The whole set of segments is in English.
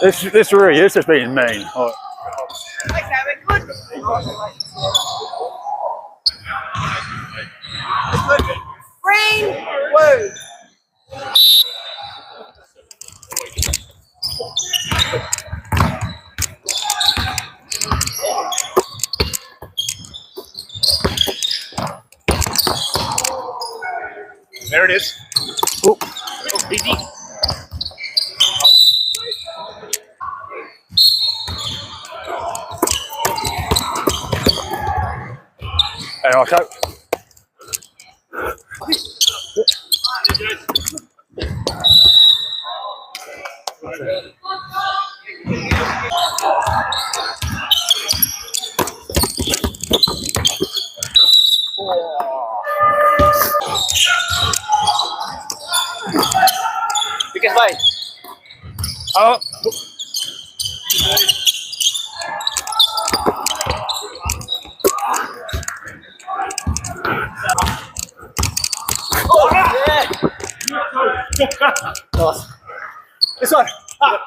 This really is just being mean. Like, Okay, we're good. Green, blue. There it is. oh, Oh, easy. and I'll show. Biggest way. Oh, Oh, yeah. Nice. This one. Ah.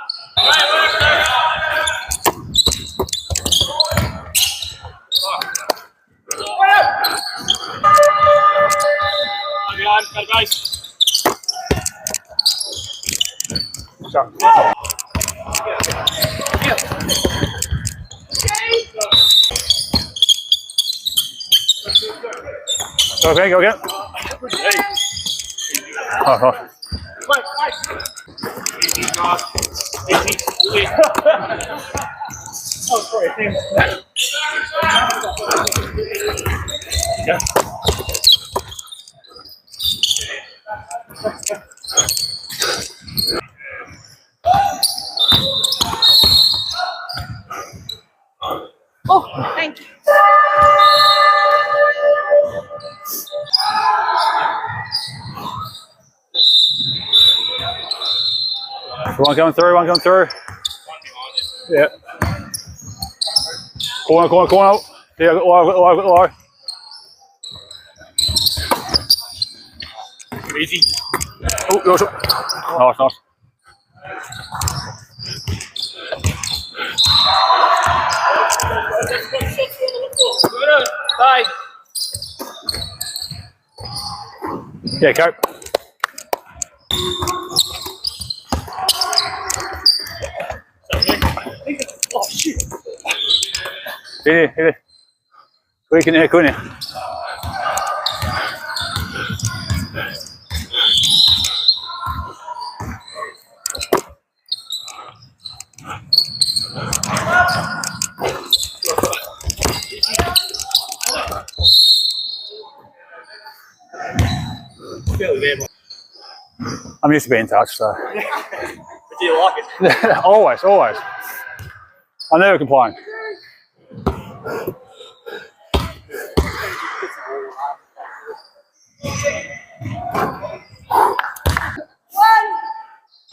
Got a base. okay, go again. Oh, oh. Easy, guys. Easy. Oh, sorry. Yeah. Oh, thank you. One coming through, one coming through. Yeah. Corner. Yeah, low. Easy. Oh, your shot. Nice. Bye. Yeah, go. Oh, shit. Hit it. Quick in here. I'm used to being touched, so. Do you like it? always. I never complain.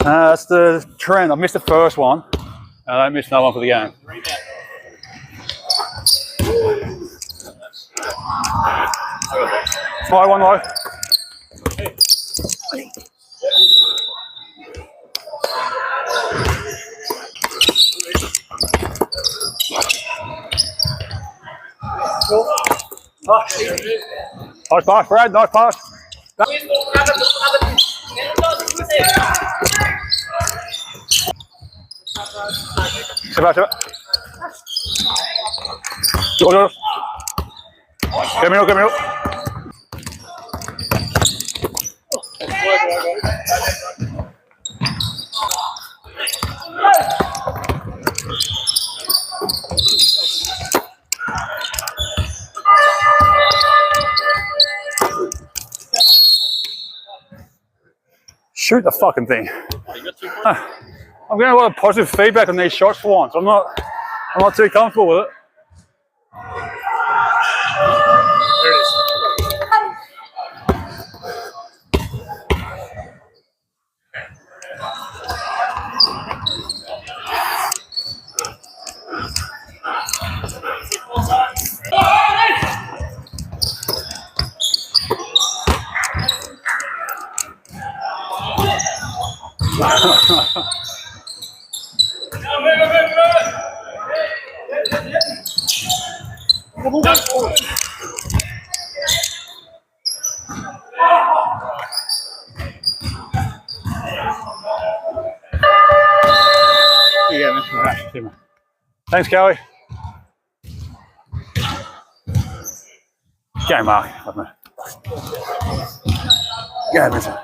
That's the trend. I missed the first one, and I missed another one for the game. One low. Nice pass, Brad. Nice pass. Step out. Go. Get me up. Shoot the fucking thing. I'm getting a lot of positive feedback on these shots for once. I'm not too comfortable with it. There it is. Yeah, man. Thanks, Kelly. Go, Mark. Go, Vincent.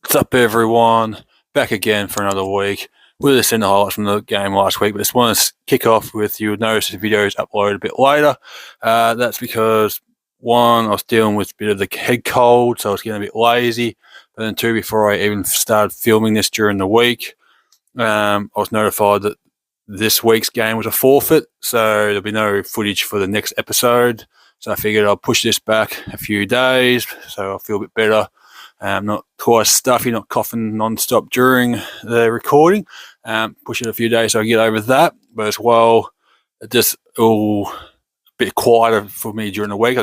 What's up, everyone? Back again for another week. We'll just send the highlights from the game last week, but just want to kick off with you would notice the video is uploaded a bit later. That's because, one, I was dealing with a bit of the head cold, so I was getting a bit lazy. But then two, before I even started filming this during the week, I was notified that this week's game was a forfeit, so there'll be no footage for the next episode. So I figured I'll push this back a few days, so I'll feel a bit better. Not quite stuffy, not coughing non-stop during the recording. Push it a few days so I get over that. But as well, just all a bit quieter for me during the week.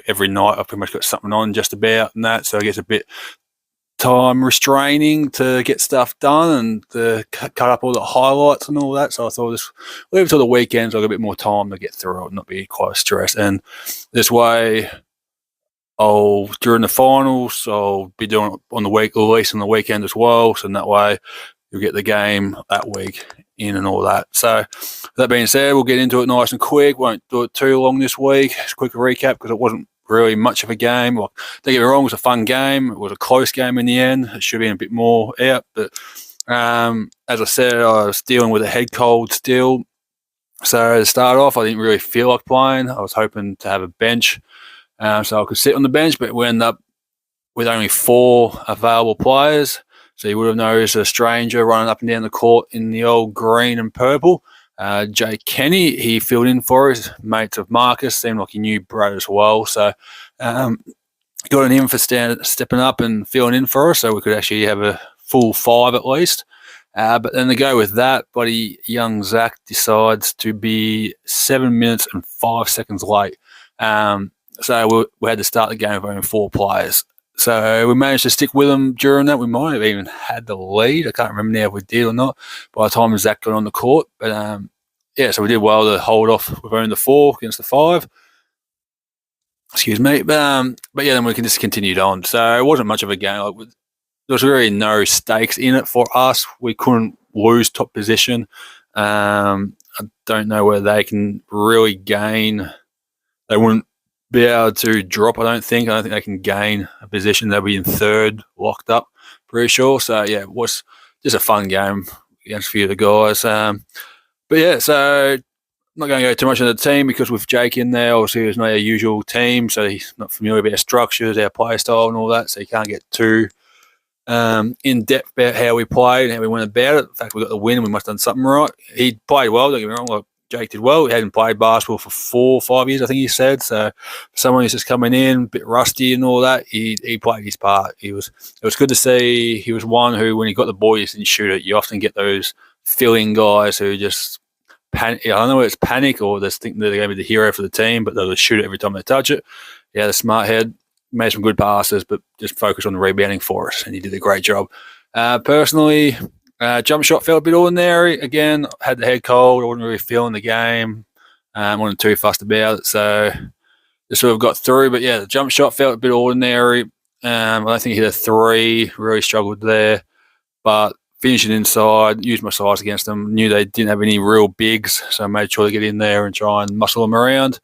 Every night I've pretty much got something on just about and that, so I guess a bit time restraining to get stuff done and to cut up all the highlights and all that. So I thought just leave it till the weekend so I've got a bit more time to get through it and not be quite stressed. And this way, during the finals, I'll be doing it on the week, or at least on the weekend as well. So in that way, you'll get the game that week in and all that. So that being said, we'll get into it nice and quick. Won't do it too long this week. Just a quick recap because it wasn't really much of a game. Well, don't get me wrong, it was a fun game. It was a close game in the end. It should have been a bit more out. But as I said, I was dealing with a head cold still. So to start off, I didn't really feel like playing. I was hoping to have a bench. So I could sit on the bench, but we ended up with only 4 available players. So you would have noticed a stranger running up and down the court in the old green and purple. Jay Kenny, he filled in for us, mates of Marcus, seemed like he knew Brad as well. So got on him for stepping up and filling in for us so we could actually have a full 5 at least. But then to go with that, buddy, young Zach decides to be 7 minutes and 5 seconds late. So we had to start the game with only 4 players. So we managed to stick with them during that. We might have even had the lead. I can't remember now if we did or not by the time Zach got on the court. But so we did well to hold off with only the 4 against the 5. Excuse me. But yeah, then we can just continued on. So it wasn't much of a game. There was really no stakes in it for us. We couldn't lose top position. I don't know whether they can really gain. They wouldn't be able to drop, I don't think they can gain a position. They'll be in 3rd, locked up, pretty sure. So yeah, it was just a fun game against a few of the guys. But yeah, so I'm not going to go too much into the team because with Jake in there, obviously it's not our usual team, so he's not familiar with our structures, our play style and all that, so you can't get too in depth about how we played and how we went about it. In fact, we got the win and we must have done something right. He played well, don't get me wrong, like Jake did well. He hadn't played basketball for 4 or 5 years, I think he said. So for someone who's just coming in, a bit rusty and all that, he played his part. It was good to see. He was one who, when he got the ball, he just didn't shoot it. You often get those filling guys who just panic. I don't know whether it's panic or they think they're going to be the hero for the team, but they'll just shoot it every time they touch it. Yeah, the smart head made some good passes, but just focused on the rebounding for us, and he did a great job. Personally, jump shot felt a bit ordinary. Again, had the head cold. I wasn't really feeling the game. Wasn't too fussed about it, so just sort of got through. But yeah, the jump shot felt a bit ordinary. I don't think he hit a 3. Really struggled there. But finishing inside, used my size against them. Knew they didn't have any real bigs, so I made sure to get in there and try and muscle them around.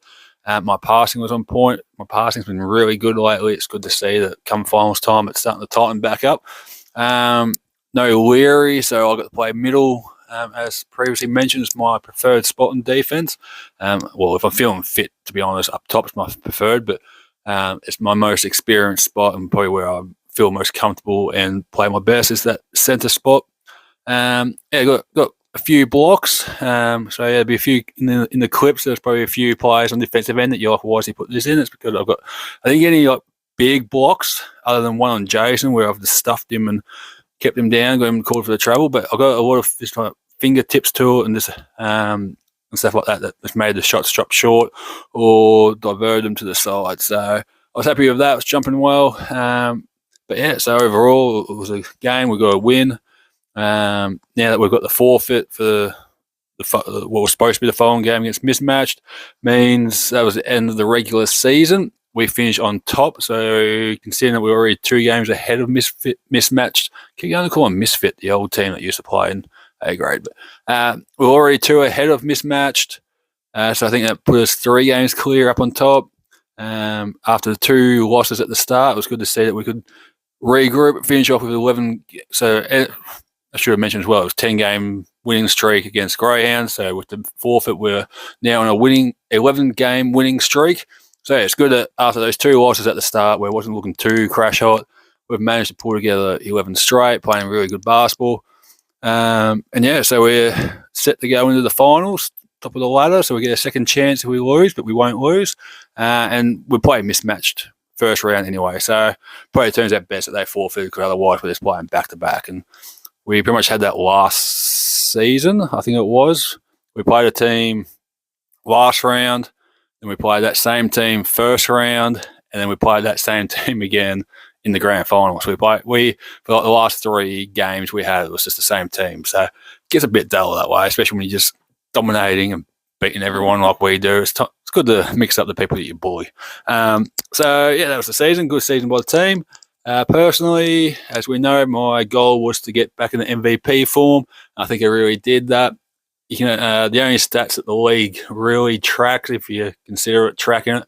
My passing was on point. My passing's been really good lately. It's good to see that come finals time, it's starting to tighten back up. No Leary, so I got to play middle. As previously mentioned, it's my preferred spot in defense. Well, if I'm feeling fit, to be honest, up top is my preferred, but it's my most experienced spot and probably where I feel most comfortable and play my best is that centre spot. Got a few blocks. So yeah, there'll be a few in the clips. There's probably a few players on defensive end that you're like, why has he put this in? It's because I've got, I think, any like big blocks other than one on Jason where I've just stuffed him and kept him down, got him called for the trouble. But I've got a lot of just kind of fingertips to it and just and stuff like that that's made the shots drop short or diverted them to the side. So I was happy with that. It was jumping well. But yeah, so overall it was a game. We got a win. Now that we've got the forfeit for what was supposed to be the following game against Mismatched. Means that was the end of the regular season. We finished on top, so considering that we were already 2 games ahead of Mismatched, keep going to call them Misfit, the old team that used to play in A grade. But we were already 2 ahead of Mismatched, so I think that put us 3 games clear up on top. After the 2 losses at the start, it was good to see that we could regroup, finish off with 11. So I should have mentioned as well, it was 10-game winning streak against Greyhounds. So with the forfeit, we're now on a 11-game winning streak. So yeah, it's good that after those 2 losses at the start, where it wasn't looking too crash hot, we've managed to pull together 11 straight, playing really good basketball. And yeah, so we're set to go into the finals, top of the ladder. So we get a second chance if we lose, but we won't lose. And we play Mismatched first round anyway. So probably turns out best that they forfeit, because otherwise we're just playing back to back. And we pretty much had that last season, I think it was. We played a team last round, then we played that same team first round, and then we played that same team again in the grand final. So for like the last 3 games we had, it was just the same team. So it gets a bit dull that way, especially when you're just dominating and beating everyone like we do. It's good to mix up the people that you bully. So yeah, that was the season. Good season by the team. Personally, as we know, my goal was to get back in the MVP form. I think I really did that. You can, the only stats that the league really tracks, if you consider it tracking it,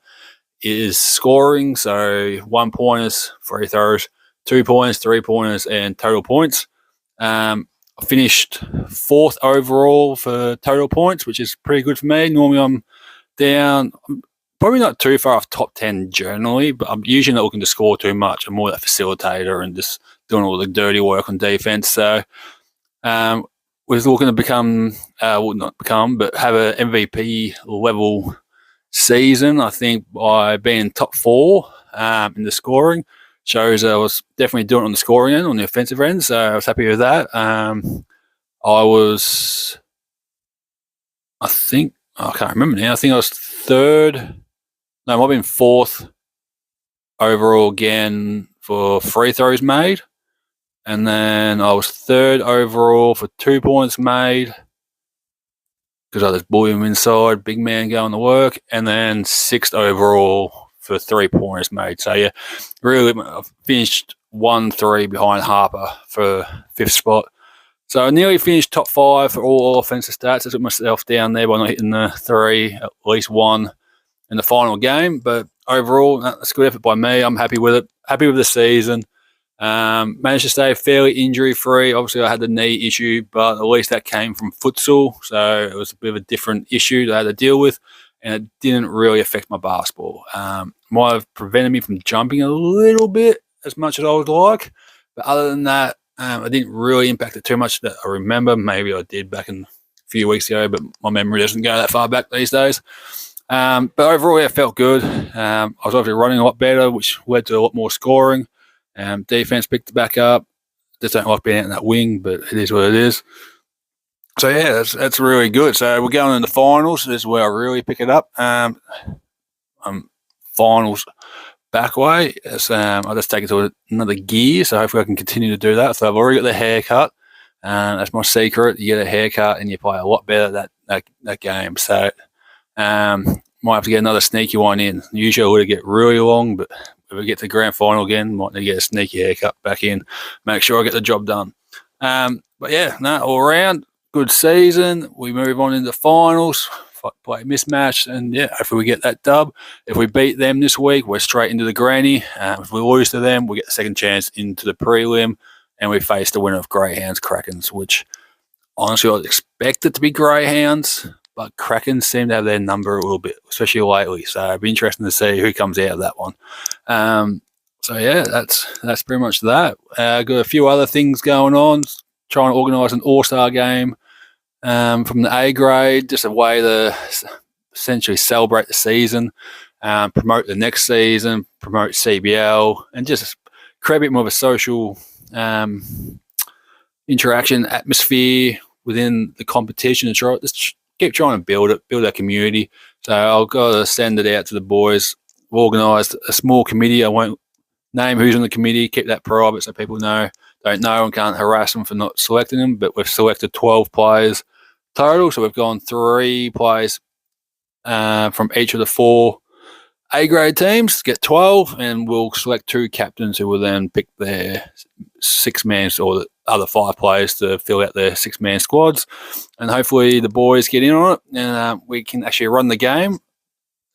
is scoring. So 1-pointers, free throws, 2-pointers, 3-pointers, and total points. I finished 4th overall for total points, which is pretty good for me. Normally I'm down, probably not too far off top 10 generally, but I'm usually not looking to score too much. I'm more that facilitator and just doing all the dirty work on defense. So we're looking to become, not become, but have an MVP level season. I think by being top 4 in the scoring shows I was definitely doing it on the scoring end, on the offensive end. So I was happy with that. I can't remember now. I think I was 3rd. No, it might have been 4th overall again for free throws made. And then I was 3rd overall for 2 points made, because I just bully him inside, big man going to work. And then 6th overall for 3 pointers made. So yeah, really I finished 1-3 behind Harper for 5th spot. So I nearly finished top 5 for all offensive stats. I took myself down there by not hitting the 3, at least 1 in the final game. But overall, that's a good effort by me. I'm happy with it. Happy with the season. Managed to stay fairly injury-free. Obviously, I had the knee issue, but at least that came from futsal. So it was a bit of a different issue that I had to deal with, and it didn't really affect my basketball. Might have prevented me from jumping a little bit as much as I would like. But other than that, I didn't really impact it too much that I remember. Maybe I did back in a few weeks ago, but my memory doesn't go that far back these days. But overall, yeah, it felt good. I was obviously running a lot better, which led to a lot more scoring. Defense picked it back up. Just don't like being out in that wing, but it is what it is. So yeah, that's really good. So we're going in the finals. This is where I really pick it up. Finals back way. I'll just take it to another gear. So hopefully I can continue to do that. So I've already got the haircut. That's my secret. You get a haircut and you play a lot better that game. So might have to get another sneaky one in. Usually I would get really long, but if we get to the grand final again, might need to get a sneaky haircut back in. Make sure I get the job done. But yeah, all around, good season. We move on into the finals, play mismatch, and yeah, hopefully we get that dub. If we beat them this week, we're straight into the granny. If we lose to them, we get the second chance into the prelim, and we face the winner of Greyhounds Krakens, which honestly I expect it to be Greyhounds, but Krakens seem to have their number a little bit, especially lately. So it'd be interesting to see who comes out of that one. So yeah, that's pretty much that. Got a few other things going on. Trying to organise an all-star game from the A grade, just a way to essentially celebrate the season, promote the next season, promote CBL, and just create a bit more of a social interaction atmosphere within the competition and just keep trying to build our community. So I'll go to send it out to the boys. We've organised a small committee. I won't name who's on the committee, keep that private so people don't know and can't harass them for not selecting them. But we've selected 12 players total. So we've gone 3 players from each of the 4 A grade teams, get 12, and we'll select 2 captains who will then pick their 6-man or the other 5 players to fill out their 6-man squads. And hopefully the boys get in on it and we can actually run the game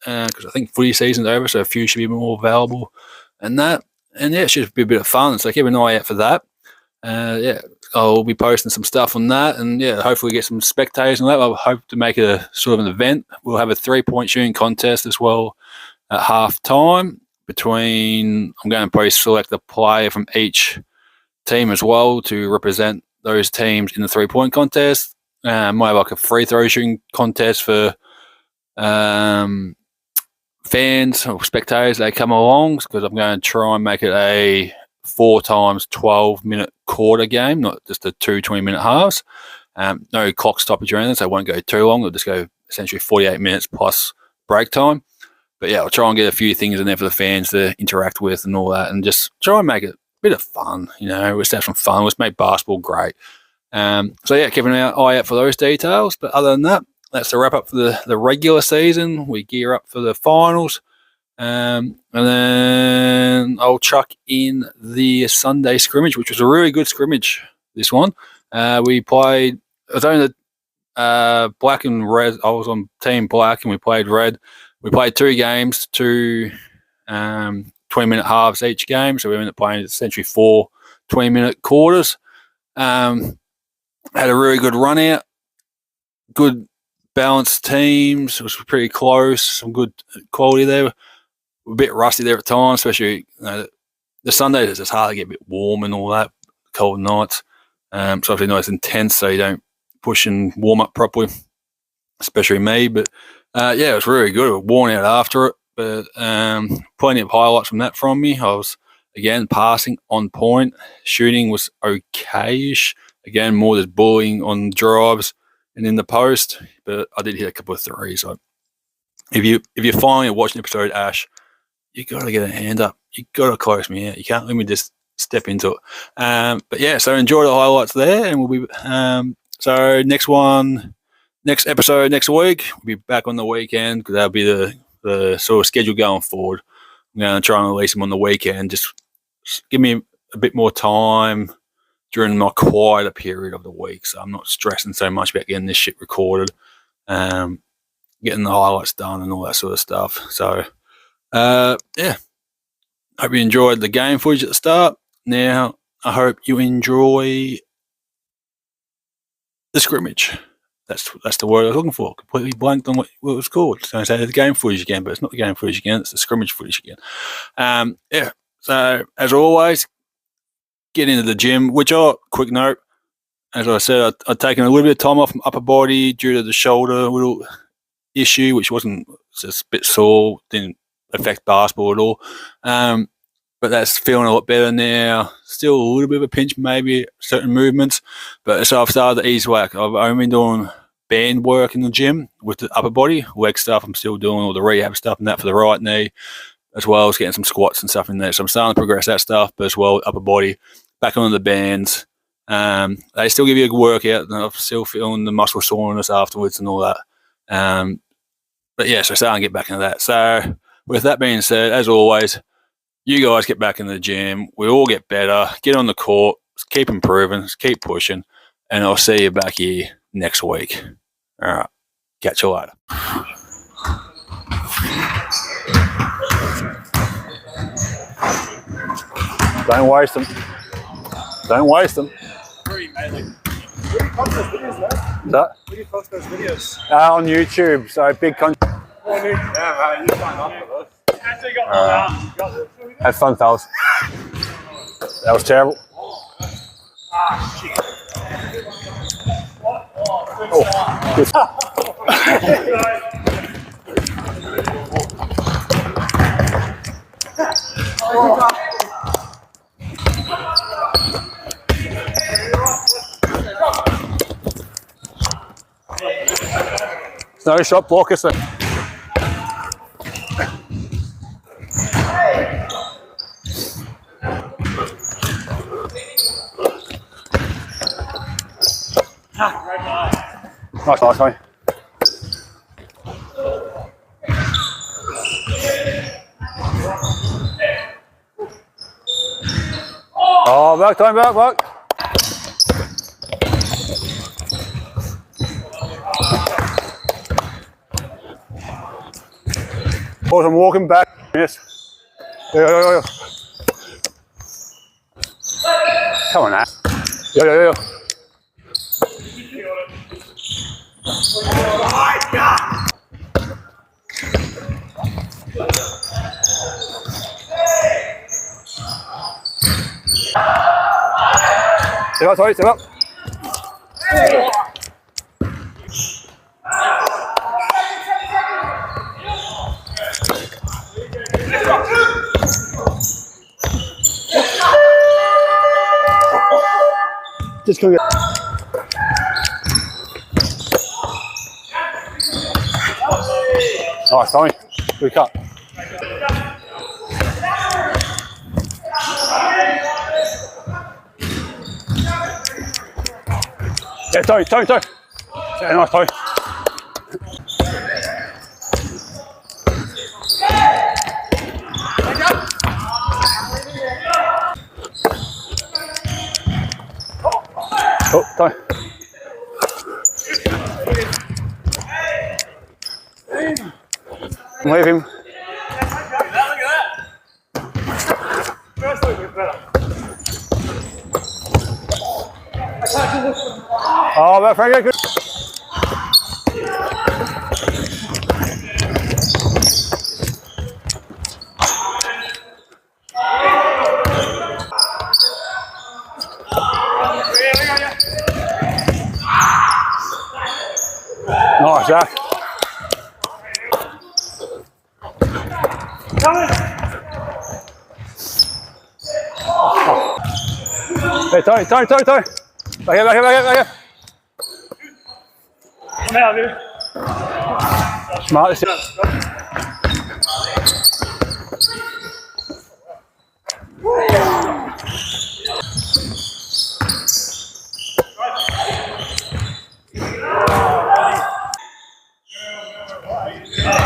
because I think footy season's over, so a few should be more available and that. And yeah, it should be a bit of fun. So keep an eye out for that. Yeah, I'll be posting some stuff on that, and yeah, hopefully get some spectators and that. I hope to make it a sort of an event. We'll have a 3-point shooting contest as well at half time. I'm going to probably select a player from each team as well to represent those teams in the 3-point contest. Might have like a free throw shooting contest for fans or spectators that come along, because I'm going to try and make it a 4 times 12-minute quarter game, not just a 2 20-minute halves. No clock stoppage or anything, so it won't go too long. It'll just go essentially 48 minutes plus break time. But yeah, I'll try and get a few things in there for the fans to interact with and all that, and just try and make it a bit of fun. Let's have some fun. Let's make basketball great. So yeah, keep an eye out for those details. But other than that, that's the wrap up for the regular season. We gear up for the finals. And then I'll chuck in the Sunday scrimmage, which was a really good scrimmage, this one. We played, I was only the black and red. I was on team black and we played red. We played 2 games, 2 20-minute halves each game. So we ended up playing essentially 4 20-minute quarters. Had a really good run out. Good balanced teams. It was pretty close. Some good quality there. A bit rusty there at times, especially the Sundays. It's just hard to get a bit warm and all that. Cold nights. So obviously not as intense, so you don't push and warm up properly, especially me. But yeah, it was really good. I was worn out after it, but plenty of highlights from that from me. I was, again, passing on point. Shooting was okay-ish. Again, more just bullying on drives and in the post, but I did hit a couple of threes. So if you're finally watching the episode, Ash, you got to get a hand up. You got to close me out. You can't let me just step into it. But yeah, so enjoy the highlights there, and we'll be so next episode next week. We'll be back on the weekend because that'll be the sort of schedule going forward. I'm going to try and release them on the weekend. Just give me a bit more time during my quieter period of the week, so I'm not stressing so much about getting this shit recorded, getting the highlights done and all that sort of stuff. So yeah, hope you enjoyed the game footage at the start. Now I hope you enjoy the scrimmage. That's the word I was looking for. Completely blanked on what it was called. So I say the game footage again, but it's not the game footage again. It's the scrimmage footage again. Yeah. So as always, get into the gym. Quick note, as I said, I'd taken a little bit of time off from upper body due to the shoulder little issue, which wasn't just a bit sore, didn't affect basketball at all. But that's feeling a lot better now. Still a little bit of a pinch, maybe certain movements. But so I've started the ease whack. I've only been doing band work in the gym with the upper body, leg stuff. I'm still doing all the rehab stuff and that for the right knee, as well as getting some squats and stuff in there. So I'm starting to progress that stuff, but as well, upper body, back on the bands. They still give you a good workout, and I'm still feeling the muscle soreness afterwards and all that. But yeah, so starting to get back into that. So with that being said, as always, you guys get back in the gym. We all get better. Get on the court. Keep improving. Keep pushing. And I'll see you back here next week. All right. Catch you later. Don't waste them. Don't waste them. Free, mate. Where do you post those videos, man? That? Where do you post those videos? On YouTube. So big content. Yeah, man. You signed up for this. Actually got all out. Got this. Have fun, fellas. That was terrible. Ah, shit. Oh, good. It's no shot block, is it? Nice, mate. Oh, back time, back. Boys, I'm walking back. Yes. Yo. Come on, now. Yo. Step up. Just come get. Nice, Tommy. Good cut. Yeah, Tommy. Yeah, nice, Tommy. Oh, Tommy. Wave him. Oh, that Frank, good. Nice, Jack. Hey, Tony. Back here. Now, dude. Smart. You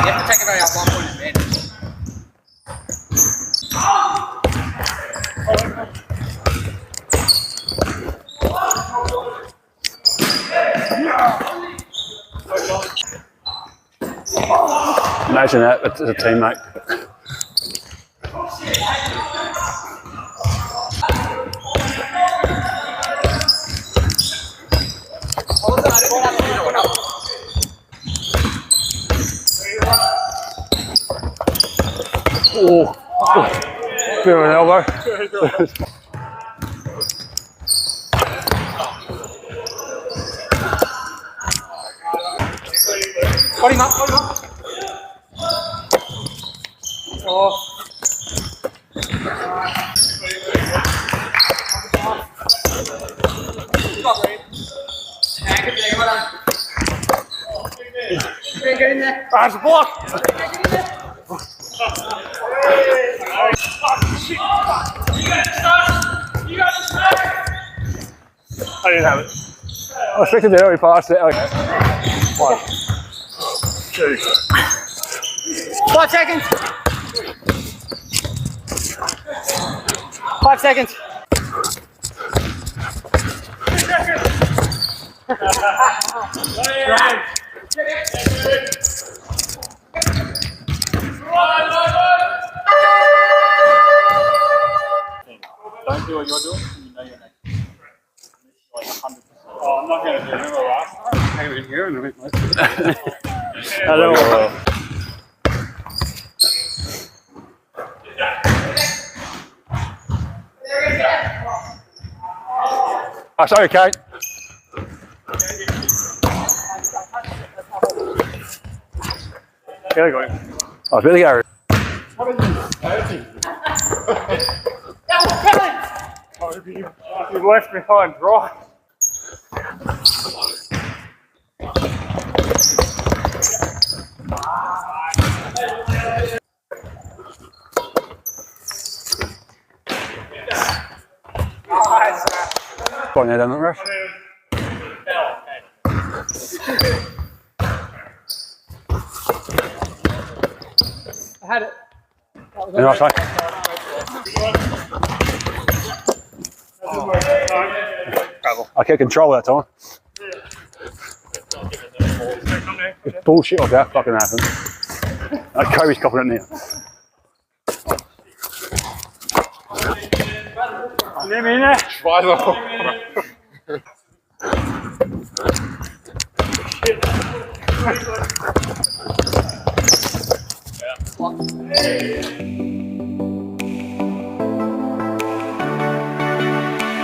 have to take it out 1 point advantage. Imagine that as a teammate. Oh, bit of an elbow. Got him up. Oh. Get in there. That's a block. I didn't have it. I expected to he passed it. Okay. 1, 2. 5 seconds. 5 seconds. Don't do what you're doing. You know your name. Like 100%. Oh, I'm not going to do it. Remember last time? Hang in here and a bit. Hello. Oh, sorry, Kate. Here we go. Oh, it's really Gary. You left behind dry. Go on there, don't rush. had it. That was You know what I'm saying? I kept control that time. It's bullshit if that fucking happens. Kobe's copping it now. Neem in there. Weiter. Ja.